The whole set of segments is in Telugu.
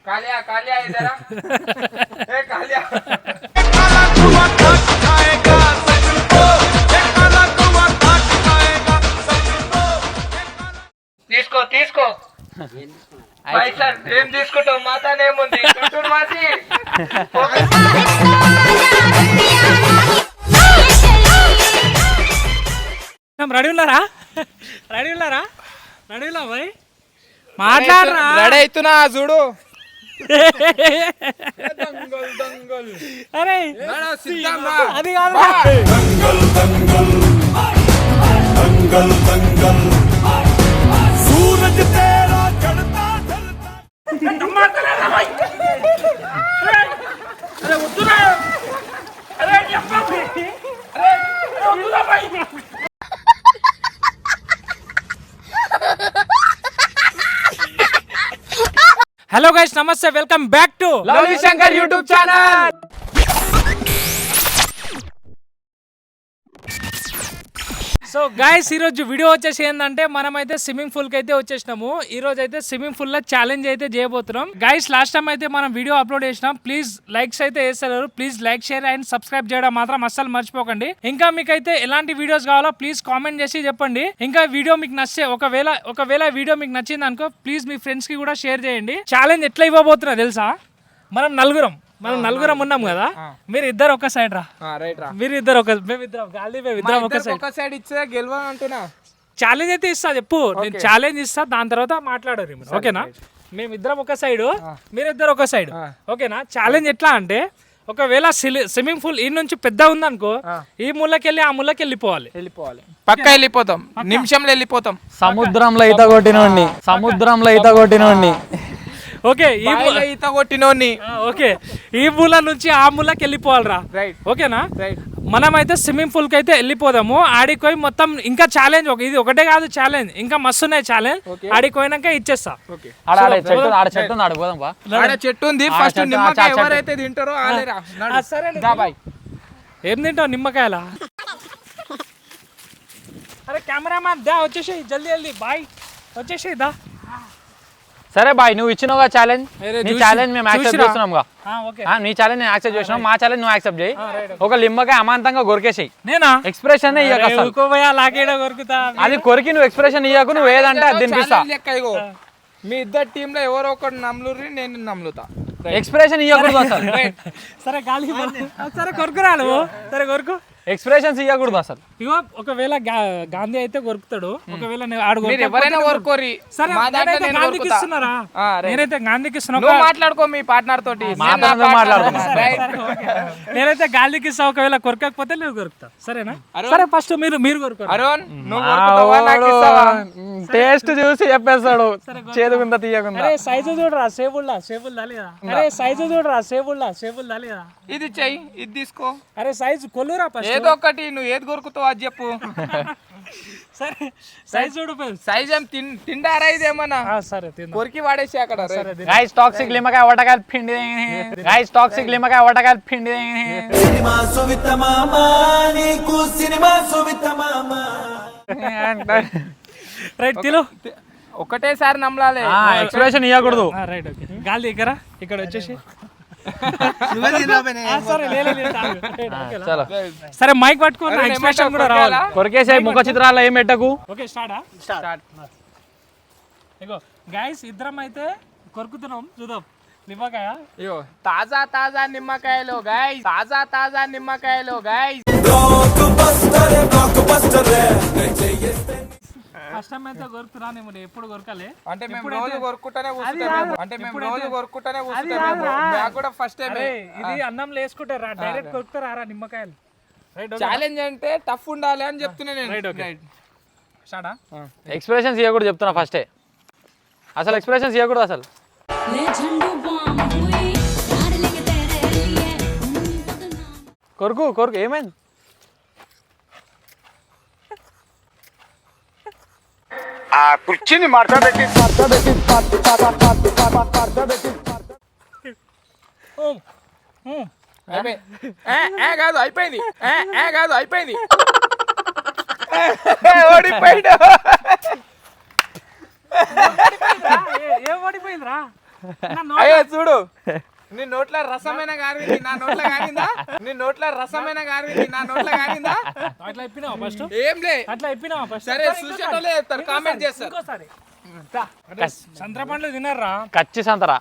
कालिया कालिया इधर आ ए कालिया తీసుకో తీసుకో పైసలు ఏం తీసుకుంటావు మాతానేముంది చుట్టూరు మాసి రెడీ ఉన్నారా రెడీ ఉన్నారా రెడీ ఉన్నా భాయ్ మాట్లాడరా రెడీ అవుతున్నా చూడు అరే అది కాదు సూరజ్ తేరా చడతా అరే వద్దురా అరే చెప్పండి అరే వద్దురా భాయ్ హలో గైస్ నమస్తే welcome back to lovely Shankar YouTube channel. So guys ఈరోజు వీడియో వచ్చేసి ఏంటంటే మనమైతే స్విమ్మింగ్ పూల్ కి అయితే వచ్చేసినాము. ఈ రోజు అయితే స్విమ్మింగ్ పూల్ లో ఛాలెంజ్ అయితే చేయబోతున్నాం. గైస్ లాస్ట్ టైం అయితే మనం వీడియో అప్లోడ్ చేసినాం. ప్లీజ్ లైక్స్ అయితే వేస్తారు. Please like share and subscribe చేయడం మాత్రం అస్సలు మర్చిపోకండి. ఇంకా మీకైతే ఎలాంటి వీడియోస్ కావాలో ప్లీజ్ కామెంట్ చేసి చెప్పండి. ఇంకా వీడియో మీకు నచ్చే ఒకవేళ వీడియో మీకు నచ్చింది అనుకో ప్లీజ్ మీ ఫ్రెండ్స్ కి కూడా షేర్ చేయండి. ఛాలెంజ్ ఎట్లా ఇవ్వబోతున్నా తెలుసా? మనం నలుగురం ఉన్నాం కదా, మీరు ఇద్దరు ఒక సైడ్ రా, మీరు ఇద్దరు ఒక సైడ్ ఇచ్చే గెలవ అంటున్నా. ఛాలెంజ్ అయితే ఇస్తా చెప్పు, నేను ఛాలెంజ్ ఇస్తా, దాని తర్వాత మాట్లాడారు ఓకేనా? మేమిద్దరం ఒక సైడ్, మీరిద్దరు ఒక సైడ్ ఓకేనా? ఛాలెంజ్ ఎట్లా అంటే ఒకవేళ స్విమ్మింగ్ పూల్ ఈ నుంచి పెద్ద ఉందనుకో ఈ మూలకెళ్ళి ఆ మూలకి వెళ్ళిపోవాలి. పక్క వెళ్ళిపోతాం, నిమిషంలో వెళ్ళిపోతాం. సముద్రంలో ఈత కొట్టినోడిని ఓకే ఈత కొట్టినోని ఓకే ఈ మూల నుంచి ఆ మూలకి వెళ్ళిపోవాలరా, ఓకేనా? మనమైతే స్విమ్మింగ్ పూల్ కి అయితే వెళ్ళిపోదాము. ఆడిపోయి మొత్తం ఇంకా ఛాలెంజ్ ఇది ఒకటే కాదు, ఛాలెంజ్ ఇంకా మస్తు ఉన్నాయి. ఛాలెంజ్ ఆడిపోయినాక ఇచ్చేస్తా. చెట్టు ఉంది, ఫస్ట్ నిమ్మకాయ ఎవరైతే తింటారో ఏం తింటావు నిమ్మకాయలా? అరే కెమెరామ్యాన్ దా వచ్చేసి జల్దీ జల్దీ బాయ్ వచ్చేసి దా. సరే బాయ్, నువ్వు ఇచ్చినవుగా ఛాలెంజ్, నీ ఛాలెంజ్ మేము యాక్సెప్ట్ చేస్తున్నాంగా. నీ ఛాలెంజ్ నేను యాక్సెప్ట్ చేసినాం, మా ఛాలెంజ్ నువ్వు యాక్సెప్ట్ చేయి. ఒక లిమ్మకాయ అమాంతంగా కొరికేసేయి. నేనా ఎక్స్ప్రెషన్ అది కొరికి నువ్వు ఎక్స్ప్రెషన్ ఇయ్యకు, నువ్వు ఏదంటే అది తినిపిస్తా. మీ ఇద్దరు టీమ్ లో ఎవరో ఒకటి నమ్మురి, నేను నమ్ముతా. ఎక్స్ప్రెషన్ ఇయ్యకూడదు అసలు. సరే గాలి సరే కొరుకురా నువ్వు, సరే కొరుకు. ఎక్స్ప్రెషన్స్ ఇవ్వకూడదు అసలు. ఇగో ఒకవేళ గాంధీ అయితే కొరుకుతాడు, ఒకవేళ ఎవరైనా కొరుకోరి. గాంధీకి ఇస్తున్నారా? నేనైతే గాంధీకి ఇస్తున్నా, మాట్లాడుకో మీ పార్ట్నర్ తోటి. నేనైతే గాంధీకి ఇస్తా, ఒకవేళ కొరకకపోతే నువ్వు కొరుకుతా, సరేనా? సరే ఫస్ట్ మీరు కొరుకు. టేస్ట్ చూసి చెప్పేస్తాడు, చేదుకుందా తీయకుండా. సైజు చూడరా, సేబుల్లా లేదా? అరే సైజు చూడరా, సేబుల్లా లేదా? ఇది చెయ్యి, ఇది తీసుకో. అరే సైజు కొల్లురా ఫస్ట్. ఏదో ఒకటి నువ్వు ఏది కొరుకుతావు అది చెప్పు. సరే సైజ్ చూడు. సైజ్ ఏం తిండారా ఇదేమన్నా? సరే కొరికి వాడేసి అక్కడ. గైస్ టాక్సిక్ లిమ్మకాయ వటకాయలు పిండి, గైస్ టాక్సిక్ లిమ్మకాయ వటకాయలు పిండి. రైట్ తిను, ఒకటేసారి నమ్మలాలి, ఎక్స్ప్రెషన్ ఇవ్వకూడదు. Right okay. గాలి ఇక్కడ వచ్చేసి సరే మైక్ పట్టుకో, ఎక్స్ప్రెషన్ కూడా రావాలి. కొరికేసే ముఖ చిత్రాల్లో ఏం పెట్టకు. Okay start. ఇగో గైస్ ఇద్దరం అయితే కొరుకుతున్నాం, చూద్దాం నిమ్మకాయ. తాజా నిమ్మకాయలు గైస్, తాజా నిమ్మకాయలు గైస్. కష్టం అయితే కొరుకుతురా, నేను ఎప్పుడు కొరకాలి అంటే మేము రోజు కొరుకుంటానే ఫస్ట్ టైం. ఇది అన్నం వేసుకుంటారా, డైరెక్ట్ కొరుకుతారా నిమ్మకాయలు? ఛాలెంజ్ అంటే టఫ్ ఉండాలి అని చెప్తున్నా నేను. ఎక్స్ప్రెషన్స్ ఇవ్వకూడదు చెప్తున్నా ఫస్టే, అసలు ఎక్స్ప్రెషన్స్ ఇవ్వకూడదు అసలు. కొరుకు ఏమైంది? కూర్చుని కాదు అయిపోయింది, ఓడిపోయింది. ఏం ఓడిపోయిందిరా? అయ్యో చూడు నీ నోట్ల రసమైన గారింది నా నోట్ల గారిందా నీ నోట్ల రసమైన గారింది నా నోట్ల గారిందా అట్లా చెప్పినావా ఫస్ట్ ఏం లే అట్లా చెప్పినావా ఫస్ట్ సరే చూసేటోళ్ళే చెప్తారు కామెంట్ చేస్తారు ఇంకోసారి సంత్ర పండ్లు తిన్నారా కచ్చి సంతరా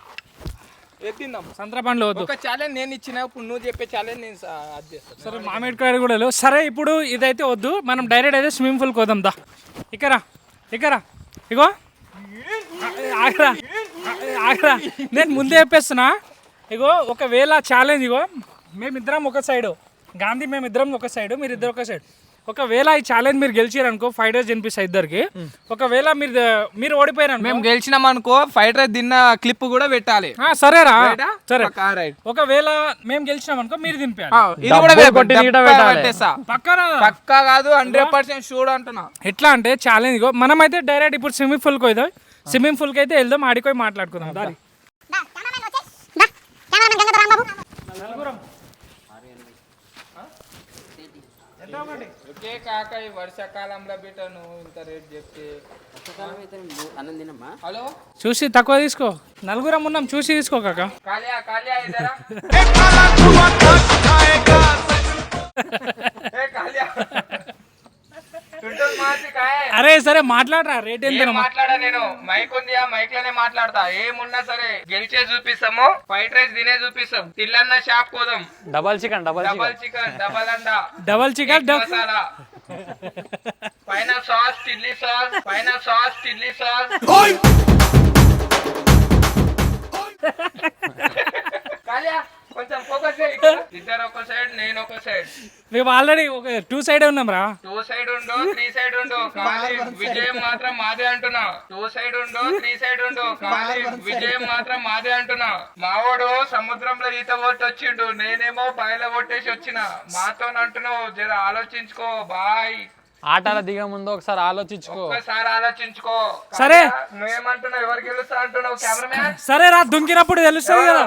ఎత్తిందాం సంత్ర పండ్లు వద్దు ఒక ఛాలెంజ్ నేను ఇచ్చిన ఇప్పుడు నువ్వు చెప్పే ఛాలెంజ్ నేను అది చేస్తాను సరే మామిడికాయ కూడా లేవు సరే ఇప్పుడు ఇదైతే వద్దు మనం డైరెక్ట్ అయితే స్విమ్మింగ్ పూల్కి వద్దాం దా ఇక్కరా ఇగో ఆగరా ఆగరా నేను ముందే చెప్పేస్తున్నా ఇగో ఒకవేళ ఛాలెంజ్ ఇగో మేమిద్దరం ఒక సైడు గాంధీ మేమిద్దరం ఒక సైడు మీరు ఇద్దరు ఒక సైడ్ ఒకవేళ ఈ ఛాలెంజ్ మీరు గెలిచారనుకో 5 డేస్ తినిపిస్తాయి ఇద్దరికి ఒకవేళ మీరు ఓడిపోయారు మేము గెలిచినాం అనుకో ఫైట్ రైస్ తిన్న క్లిప్ కూడా పెట్టాలి సరేరా సరే రైట్ ఒకవేళ మేము గెలిచినాం అనుకో మీరు తినిపారు ఇది కూడా కొట్టి నీట పెట్టాలి. పక్కన కాదు 100% షూర్ అంటున్నా ఎట్లా అంటే ఛాలెంజ్ ఇగో మనమైతే డైరెక్ట్ ఇప్పుడు స్విమ్మింగ్ పూల్కి పోయిదాం స్విమ్మింగ్ పూల్కి అయితే వెళ్దాం ఆడిపోయి మాట్లాడుకుందాం దారి ఒకే కాక ఈ వర్షాకాలంలో బిడ్డ నువ్వు ఇంత రేట్ చెప్తే హలో చూసి తక్కువ తీసుకో నలుగురం ఉన్నాం చూసి తీసుకో కాక కాలియా ఇదరా ఏ కాలియా టుంటల్ మాసి కాయ అరే సరే మాట్లాడరా రేట్ ఎంత మాట్లాడా నేను మైక్ ఉంది ఆ మైక్ లోనే మాట్లాడతా ఏమున్నా సరే గెలిచే చూపిస్తాము ఫ్రైడ్ రైస్ తినే చూపిస్తాం తిల్లన్న షాప్ కోదాం డబల్ చికెన్ చికెన్ డబల్ అండా డబల్ చికెన్ మసాలా పైన సాస్ టిడ్లీ సాస్ కాలియా కొంచెం ఫోకస్ ఇద్దరు ఒక సైడ్ నేను ఒక సైడ్ మేము ఆల్రెడీ ఒక 2 సైడ్ ఉన్నాం రా 2 సైడ్ ఉండు 3 సైడ్ ఉండు కానీ విజయం మాత్రం మాదే అంటున్నా 2 సైడ్ ఉండు 3 సైడ్ ఉండు కానీ విజయం మాత్రం మాదే అంటున్నా మావాడు సముద్రంలో ఈత కొట్టి వచ్చిండు నేనేమో బాయిలో కొట్టేసి వచ్చిన మాతో అంటున్నావు జర ఆలోచించుకో బాయ్ ఆటల దిగ ముందు ఒకసారి ఆలోచించుకో సరే నువ్వేమంటున్నావు ఎవరు గెలుస్తా అంటున్నావు కెమెరామ్యాన్ సరే రా దుంకినప్పుడు తెలుస్తుంది కదా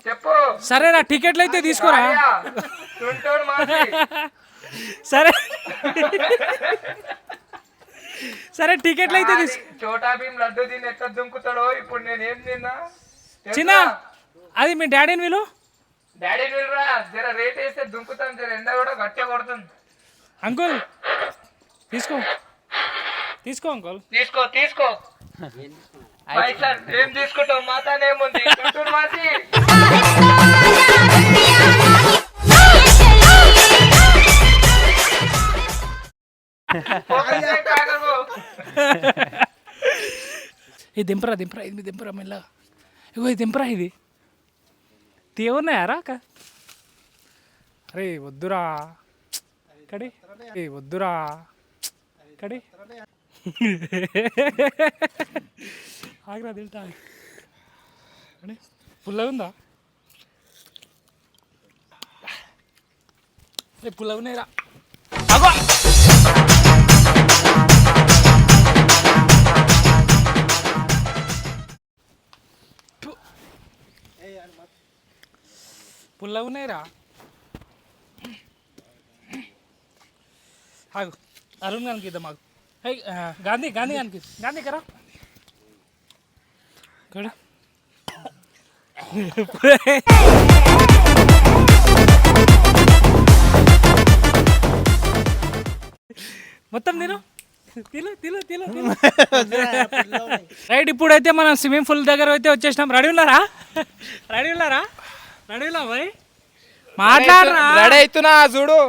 చెప్పు సరే రా టికెట్లు అయితే తీసుకోరా టుంటూరు మాసి సరే సరే టికెట్లు అయితే చోటా భీమ్ లడ్డు దీన్ని ఎక్కడ దుంకుతాడో ఇప్పుడు నేనేం తిన్నా చిన్న అది మీ డాడీని వీలు డాడీ వీలురా జర రేట్ వేస్తే దుంకుతాం జర ఎండ కూడా గట్టిగా కొడుతుంది అంకుల్ తీసుకో అంకుల్ తీసుకో పైసలు ఏం తీసుకుంటావు మాతానేముంది టుంటూరు మాసి ఇది దింపరా ఇది దింపరా మెల్లగా ఇగో ఇది దింపరా ఇది తీయన్నాయారా అరే వద్దురా కడి వద్దురా కడి ఆగ్రా తింటా అని పుల్లగా ఉందా పుల్లగా ఉన్నాయిరా పుల్లగా ఉన్నాయిరా ఆగు అరుణ్ గారికి ఇద్దాం మాకు గాంధీ గారికి గాంధీ కరా ఇక్కడ మొత్తం తిను రైట్ ఇప్పుడైతే మనం స్విమ్మింగ్ పూల్ దగ్గర అయితే వచ్చేసినాం రెడీ ఉన్నారా భయ్ మాట్లాడరా రెడీ అవుతున్నా చూడు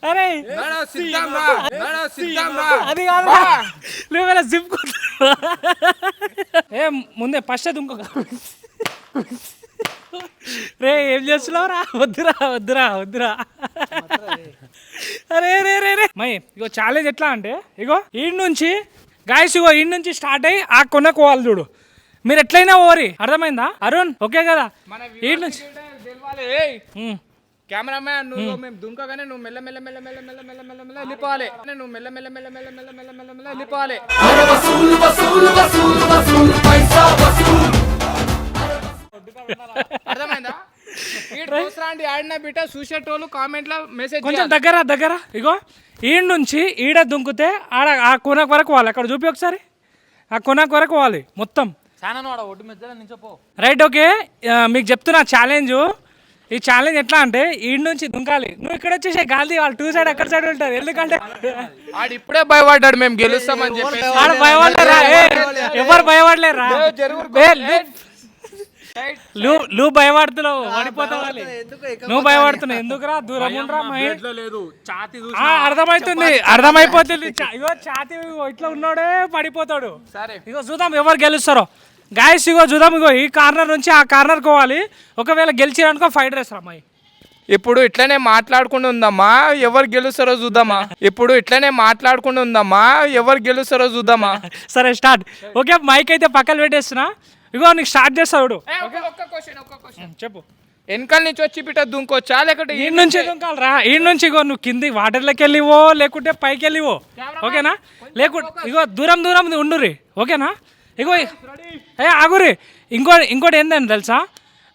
అరే అది కాదు నువ్వు జిప్ ఏ ముందే ఫస్ట్ ఇంకో రే ఏం చేస్తున్నావురా వద్దురా అరే రే మై ఇగో ఛాలెంజ్ ఎట్లా అంటే ఇగో ఈడ్ నుంచి గాయస్ ఇగో ఈడ్ నుంచి స్టార్ట్ అయ్యి ఆ కొనకు పోవాలి చూడు మీరు ఎట్లయినా ఓరి అర్థమైందా అరుణ్ ఓకే కదా ఈడ్ నుంచి కెమెరామ్యాన్ నువ్వు మేము దుంకగానే నువ్వు మెల్ల వెళ్ళిపోవాలి నువ్వు మెల్ల వెళ్ళిపోవాలి అర్థమైందా ఆడిన బిడ్డ చూసేటోళ్ళు కామెంట్ లో మెసేజ్ కొంచెం దగ్గర ఇగో ఈడ నుంచి ఈడ దుంకుతే ఆడ ఆ కొనకు వరకు పోవాలి. అక్కడ చూపి ఒకసారి ఆ కొనకు వరకు పోవాలి మొత్తం. రైట్ ఓకే, మీకు చెప్తున్నా ఛాలెంజ్. ఈ ఛాలెంజ్ ఎట్లా అంటే ఈడ నుంచి దుంకాలి, నువ్వు ఇక్కడ వచ్చేసే గాలి వాళ్ళు 2 సైడ్ అక్కడ సైడ్ ఉంటారు. ఎందుకంటే ఆడు ఇప్పుడే భయపడ్డాడు మేము గెలుస్తామని చెప్పి. ఆడ భయపడలేరా? ఎవరు భయపడలేరా? నువ్వు భయపడుతున్నావు, పడిపోతావు. నువ్వు భయపడుతున్నావు ఎందుకురా? దూరం ఉండరా. అర్థమైపోతుంది. ఇగో ఛాతి ఇట్లా ఉన్నాడే పడిపోతాడు. ఇగో చూద్దాం ఎవరు గెలుస్తారో. గాయస్ ఇగో చూద్దాం. ఇగో ఈ కార్నర్ నుంచి ఆ కార్నర్ కోవాలి. ఒకవేళ గెలిచిరనుకో ఫైట్ రేస్ రామాయి. ఇప్పుడు ఇట్లనే మాట్లాడుకుంటూ ఉందమ్మా, ఎవరు గెలుస్తారో చూద్దామా. ఎవరు గెలుస్తారో చూద్దామా. సరే స్టార్ట్. ఓకే మైక్ అయితే పక్కన పెట్టేస్తున్నా. ఇగో నీకు స్టార్ట్ చేస్తాడు. చెప్పు. వెనకాల నుంచి వచ్చి బిడ్డ దుంకొచ్చా లేకుంటే ఈ నుంచి దుంకాలరా? ఈ నుంచి ఇగో నువ్వు కింది వాటర్లోకి వెళ్ళివో లేకుంటే పైకి వెళ్ళివో, ఓకేనా? లేకుంటే ఇగో దూరం ఉండురి, ఓకేనా? ఇగో ఆగురి. ఇంకోటి ఏంటని తెలుసా,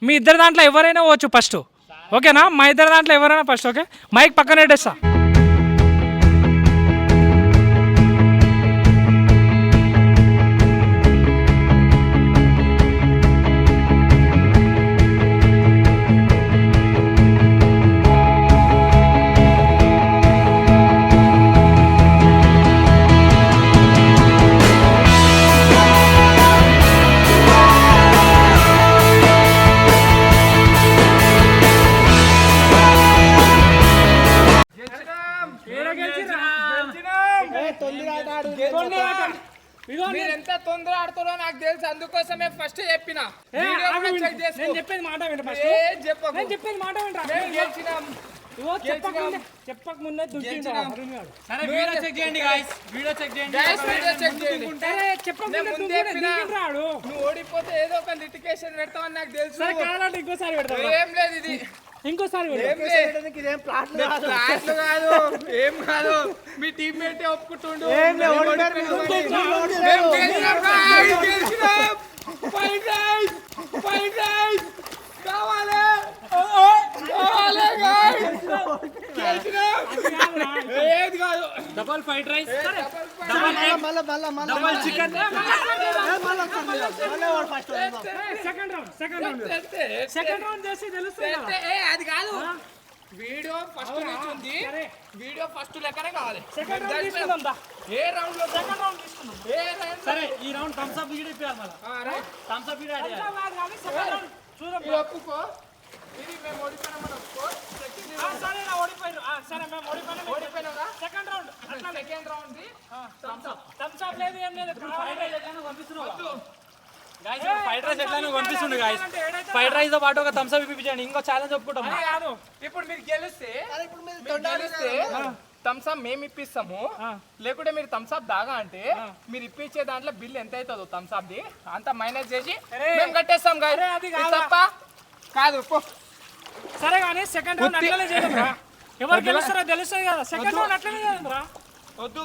మీ ఇద్దరు దాంట్లో ఎవరైనా పోవచ్చు ఫస్ట్, ఓకేనా? మా ఇద్దరు దాంట్లో ఎవరైనా ఫస్ట్. ఓకే మైక్ పక్కన పెట్టేస్తా. ఎంత తొందర ఆడుతారో నాకు తెలుసు, అందుకోసమే ఫస్ట్ చెప్పిన. చెప్పేది మాట చెప్పక ముందే నువ్వు ఓడిపోతే ఏదో ఒక లిటికేషన్ పెడతావని నాకు తెలుసు. ఇంకోసారి ఏం లేదు ఇది, ఇంకోసారి ఏం కాదు. మీ టీమ్మేట్ ఒప్పుకుంటుండు. ఏది కాదు, double fried rice, double chicken. Second round చేసి తెలుస్తుంది. అది కాదు, వీడియో ఫస్ట్ నుంచి ఉంది. వీడియో ఫస్ట్ లెక్కనే కావాలి. సెకండ్ రౌండ్ తీసుకుందాం. ఏ రౌండ్ లో? సెకండ్ రౌండ్ తీసుకుందాం. సరే ఈ రౌండ్ థమ్స్ అప్ వీడియో ఇప్పాలి. మళ్ళీ thumbs up video second round చూద్దాం. ఒప్పుకో, ఇది మేము ఓడిపోయినామని ఒప్పుకో. సరే ఓడిపోయారు. సరే మేము ఓడిపోయినా. Second round second round thumbs up లేదు, ఏం లేదు. ఫ్రైడ్ రైస్ ఎట్లా కనిపిస్తుంది గాయస్. ఫ్రైడ్ రైస్ తో పాటు ఒక థమ్స్ అప్ ఇప్పించండి. ఇంకో ఛాలెంజ్ ఒప్పుకుంటాం. ఇప్పుడు మీరు గెలిస్తే థమ్స్ అప్ మేము ఇప్పిస్తాము, లేకుంటే మీరు థమ్స్ అప్ దాగా అంటే మీరు ఇప్పించే దాంట్లో బిల్ ఎంత అవుతుందో థమ్స్ అప్ ది అంత మైనస్ చేసి మేము కట్టేస్తాం. తప్ప కాదు. సరే కానీ సెకండ్ రౌండ్ అట్లనే చేద్దాం. ఎవరు గెలుస్తారో తెలుస్తుంది కదా. సెకండ్ రౌండ్ అట్లనే చేద్దాం. వద్దు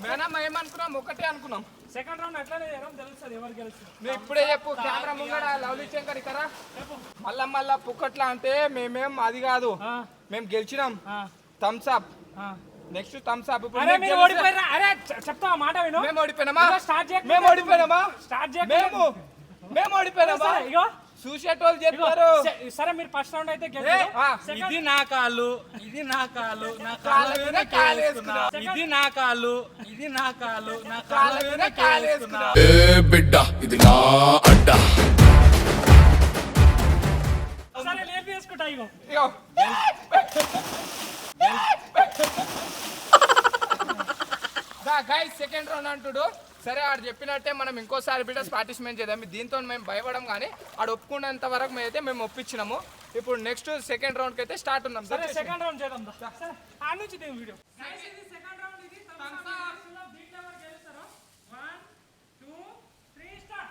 మేడం, ఏమనుకున్నాం ఒకటే అనుకున్నాం. సెకండ్ రౌండ్ అట్లనే చేద్దాం, తెలుస్తుంది ఎవరు గెలుస్తారు. నువ్వు ఇప్పుడే చెప్పు. కెమెరా ముంగడ లవ్లీ శంకర్ ఇక్కడ మళ్ళా పుక్కట్లా అంటే మేమేం అది కాదు. మేము గెలిచినాం. Thumbs up, next thumbs up. చెప్తావా మాట విను. మేము ఓడిపోయినామా? స్టార్ట్ చేయ. మేము ఓడిపోయినామా? స్టార్ట్ చేయ. మేము ఓడిపోయినామా? ఇగో చూసేటోళ్ళు చెప్తారు. సరే మీరు ఫస్ట్ రౌండ్ అయితే ఇది నా కాళ్ళు, ఇది నా కాళ్ళు, నా కాళ్ళ మీద కాలేసుకున్నా. ఇది నా కాళ్ళు, ఇది నా కాళ్ళు, నా కాళ్ళ మీద కాలేసుకున్నా. ఏ బిడ్డ ఇది నా అడ్డ. సరే లేపి వేసుకుంటా. ఇగో గైస్ సెకండ్ రౌండ్ అంటుడు. సరే ఆడు చెప్పినట్టే మనం ఇంకోసారి బిడ్డ పార్టిసిపేట్ చేద్దాం. దీంతో మేము భయపడం కానీ ఆడు ఒప్పుకునేంత వరకు మేము ఒప్పించినాము. ఇప్పుడు నెక్స్ట్ సెకండ్ రౌండ్ కి అయితే స్టార్ట్ ఉన్నాం. సరే సెకండ్ రౌండ్ చేద్దాం. ఆ నుంచి వీడియో సెకండ్ రౌండ్. ఇది దీంట్లో ఎవరు గెలుస్తారో 1 2 3 స్టార్ట్.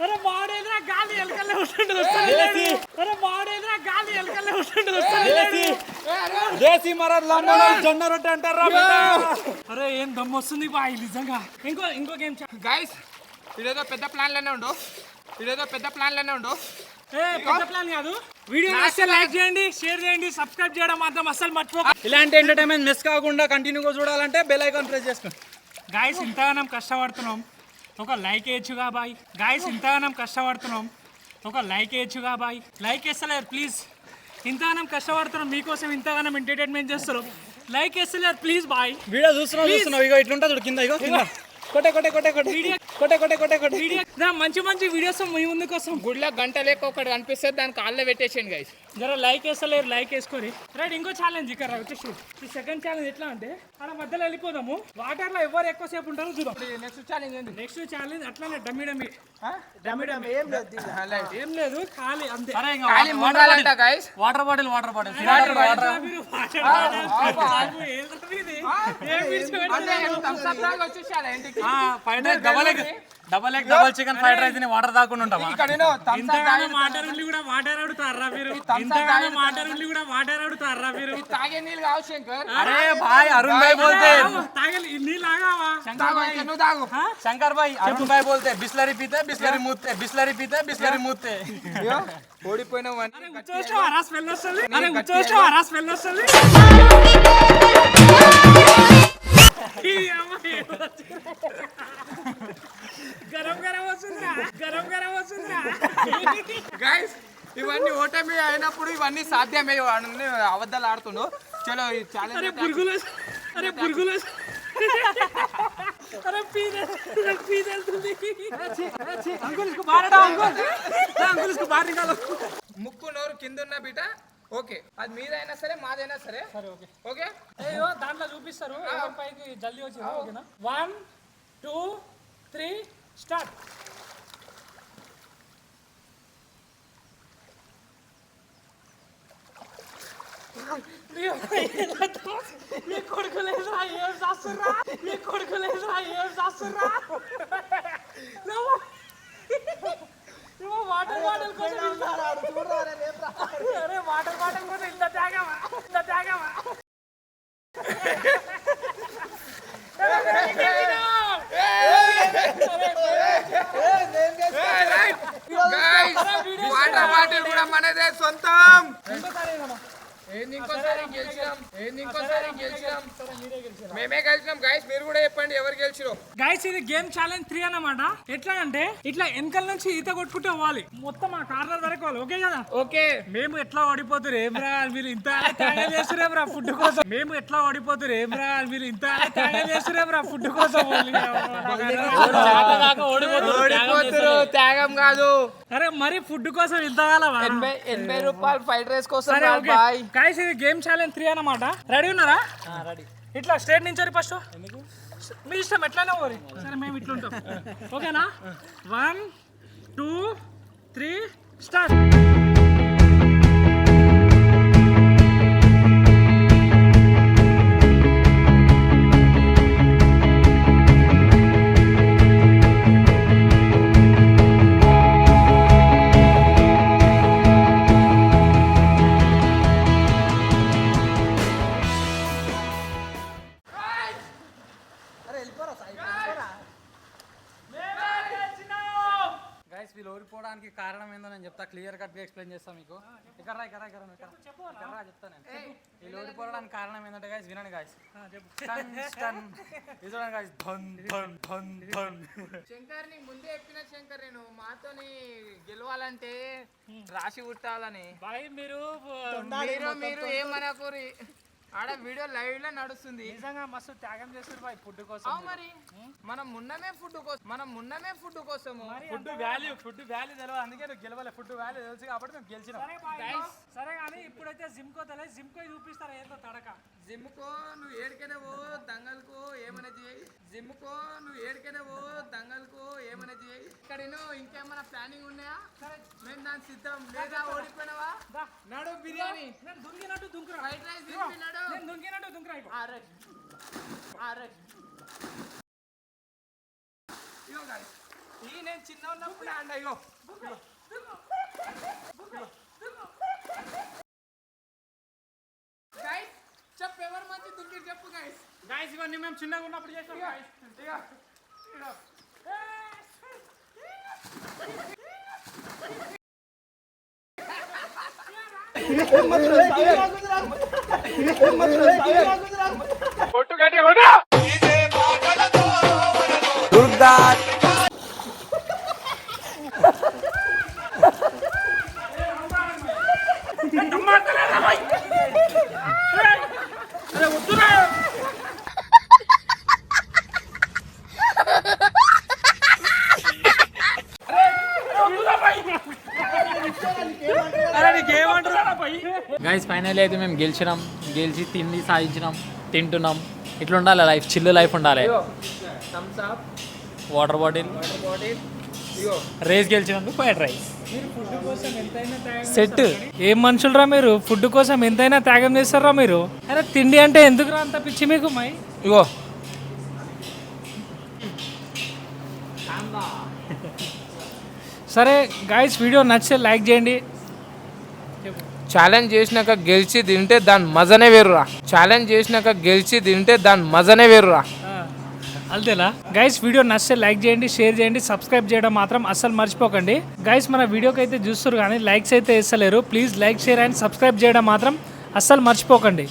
అరే మాడేదిరా గాలి ఎలకల్లో దేశీ జొన్న రొట్టె అంటారా? అరే ఏం దమ్ము వస్తుంది బాయ్ నిజంగా. ఇంకో గేమ్ గైస్ ఇదేదో పెద్ద ప్లాన్లోనే ఉండు. పెద్ద ప్లాన్ కాదు. వీడియో నచ్చితే లైక్ చేయండి, షేర్ చేయండి, సబ్స్క్రైబ్ చేయడం మాత్రం అస్సలు మర్చిపోక. ఇలాంటి ఎంటర్టైన్మెంట్ మిస్ కాకుండా కంటిన్యూగా చూడాలంటే బెల్ ఐకాన్ ప్రెస్ చేసుకోండి. గాయస్ ఇంతగానం కష్టపడుతున్నాం, ఒక లైక్ వేయచ్చుగా బాయ్. గాయస్ ఇంతగానం కష్టపడుతున్నాం, ఒక లైక్ వేయచ్చుగా బాయ్. లైక్ వేస్తలేరు ప్లీజ్. ఇంతగానం కష్టపడుతున్నాం మీకోసం, ఇంతగానం ఎంటర్టైన్మెంట్ చేస్తారు. లైక్ వేస్తలేరు ప్లీజ్ బాయ్. వీడియో చూస్తున్నావు ఇగో ఇట్లుంటుంది చూడు కింద ఇగో కింద కొట్టే మంచి వీడియోస్ మీ ముందు కోసం. గుడిలో గంట లేక ఒకటి కనిపిస్తుంది, దాని కాళ్ళలో పెట్టేసాను గైస్. జర లైక్ వేస్తలేరు, లైక్ వేసుకొని రైట్. ఇంకో ఛాలెంజ్ ఇక్కడ వచ్చేసి ఈ సెకండ్ ఛాలెంజ్ ఎట్లా అంటే అలా మధ్యలో వెళ్ళిపోదాము. వాటర్ లో ఎవరు ఎక్కువసేపు ఉంటారో చూద్దాం. నెక్స్ట్ ఛాలెంజ్ ఏంది? నెక్స్ట్ ఛాలెంజ్ అట్లానే డమ్మి ఏం లేదు ఖాళీ అంతే. Water bottle double chicken fried rice ని వాటర్ దాకుండా ఉంటామా? వాటర్ అడుగుతారా మీరు? వాటర్ అడుగుతారా మీరు? తాగే నీళ్ళు కావు శంకర్. అరే భాయ్ అరుణ్ భాయ్ బోల్తే తాగలి నీళ్ళు ఆగావా? నువ్వు తాగు. శంకర్ భాయ్ అరుణ్ భాయ్ బోల్తే బిస్లరీ పీతే బిస్లరీ మూతే. ఓడిపోయినావు అని స్మెల్ వస్తుంది. గరం వస్తుందా? గైస్ ఇవన్నీ ఓటమి అయినప్పుడు ఇవన్నీ సాధ్యమే. అబద్ధాలు ఆడుతుండు. చలో ఈ ఛాలెంజ్. అరే పురుగులు ముక్కు నోరు కింద ఉన్న బిడ్డ ఓకే, అది మీదైనా సరే మాదైనా సరే ఓకే. దాంట్లో చూపిస్తారు పైకి జల్దీ వచ్చి. ఓకేనా? 1 2 3 స్టార్ట్. మీ కొడుకులేదురా ఏం చేస్తుర్రా? వాటర్ బాటిల్ కోసం ఇంత త్యాగమా? వాటర్ బాటిల్ కూడా మనదే సొంతం. ఇంకోసారి గెలిచినాం. మేమే గెలిచినాం గైస్. మీరు కూడా చెప్పండి ఎవరు గెలిచిరో. గైస్ ఇది గేమ్ ఛాలెంజ్ 3 అన్నమాట. ఎట్లా అంటే ఇట్లా వెనకాల నుంచి ఈత కొట్టుకుంటూ పోవాలి, మొత్తం ఆ కార్నర్ వరకు పోవాలి. ఓకే కదా? ఓకే. మేము ఎట్లా ఓడిపోతురు ఏమ్రా మీరు ఇంత చేస్తురేమ్రా ఫుడ్ కోసం. ఫుడ్ కోసం ఓడిపోతురు, త్యాగం కాదు. అరే మరి ఫుడ్ కోసం ఇంత కాలవా? 80 రూపాయలు ఫ్రైడ్ రైస్ కోసం. గైస్ ఇది గేమ్ ఛాలెంజ్ 3 అన్నమాట. రెడీ ఉన్నారా? రెడీ. ఇట్లా స్ట్రేట్ నుంచి ఫస్ట్ మీ ఇష్టం ఎట్లయినా పోరి. సరే మేము ఇట్లా ఉంటాం. ఓకేనా? 1 2 3 స్టార్ట్. వీళ్ళు ఓడిపోవడానికి కారణం ఏందో నేను చెప్తా, క్లియర్ కట్ గా ఎక్స్ప్లెయిన్ చేస్తా మీకు. ఇక్కడ చెప్తా నేను. వీళ్ళు ఓడిపోవడానికి కారణం ఏంటంటే గాయస్ వినండి గాయస్. చూడండి గాయస్. శంకర్ ని ముందే చెప్పిన శంకర్, నేను మాతోని గెలవాలంటే రాసి పుట్టాలని. మీరు ఏమనకూరి. ఆడ వీడియో లైవ్ లో నడుస్తుంది. నిజంగా మస్తు త్యాగం చేస్తారు బాయ్ ఫుడ్ కోసం. మరి మనం ఉన్నమే ఫుడ్ కోసము. ఫుడ్ వాల్యూ తెలియదు, అందుకే నువ్వు గెలవాలి. ఫుడ్ వాల్యూ తెలుసు కాబట్టి మేము గెలిచినాం. సరే కానీ ఇప్పుడైతే జిమ్కో చూపిస్తారా ఏంటో తడక. జిమ్కో నువ్వు ఏడికైనా పో, దంగల్కో ఏమైనా చేయి. ఇక్కడ ఇంకేమైనా ప్లానింగ్ ఉన్నాయా? మేము దాని సిద్ధం. లేదా ఓడిపోయినావా? నడు బిర్యానీ. నేను దుంకినట్టు దుంకురా. ఫ్రైడ్ రైస్ నడు. నేను దుంకినట్టు దుంకురా. ఇగో గాయ్స్, నేను చిన్న ఉన్నప్పుడు అండ ఇగో గైస్ ఇవన్నీ మేము చిన్నగా ఉన్నప్పుడు చేసాం guys. కొట్టు గట్టి కొట్టు గైస్ ఫైనల్ అయితే మేము గెలిచి తిండి సాధించినాం, తింటున్నాం. ఇట్లా ఉండాలి లైఫ్, చిల్లు లైఫ్ ఉండాలి. వాటర్ బాటిల్ రేస్ గెలిచినందుకు ఫ్రైడ్ రైస్ సెట్. ఏం మనుషులరా మీరు, ఫుడ్ కోసం ఎంతైనా త్యాగం చేస్తారా మీరు? అరే తిండి అంటే ఎందుకురా అంత పిచ్చి మీకు మై? ఇగో సరే గైస్ వీడియో నచ్చితే లైక్ చేయండి. ఛాలెంజ్ చేసినాక గెలిచి తింటే దాని మజనే వేరురా. ఛాలెంజ్ చేసినాక గెలిచి తింటే దాని మజనే వేరురా. అంతేలా గైస్, వీడియో నచ్చితే లైక్ చేయండి, షేర్ చేయండి, సబ్స్క్రైబ్ చేయడం మాత్రం అస్సలు మర్చిపోకండి. గైస్ మన వీడియోకి అయితే చూస్తారు కానీ లైక్స్ అయితే వేస్తలేరు. Please like, share and subscribe చేయడం మాత్రం అస్సలు మర్చిపోకండి.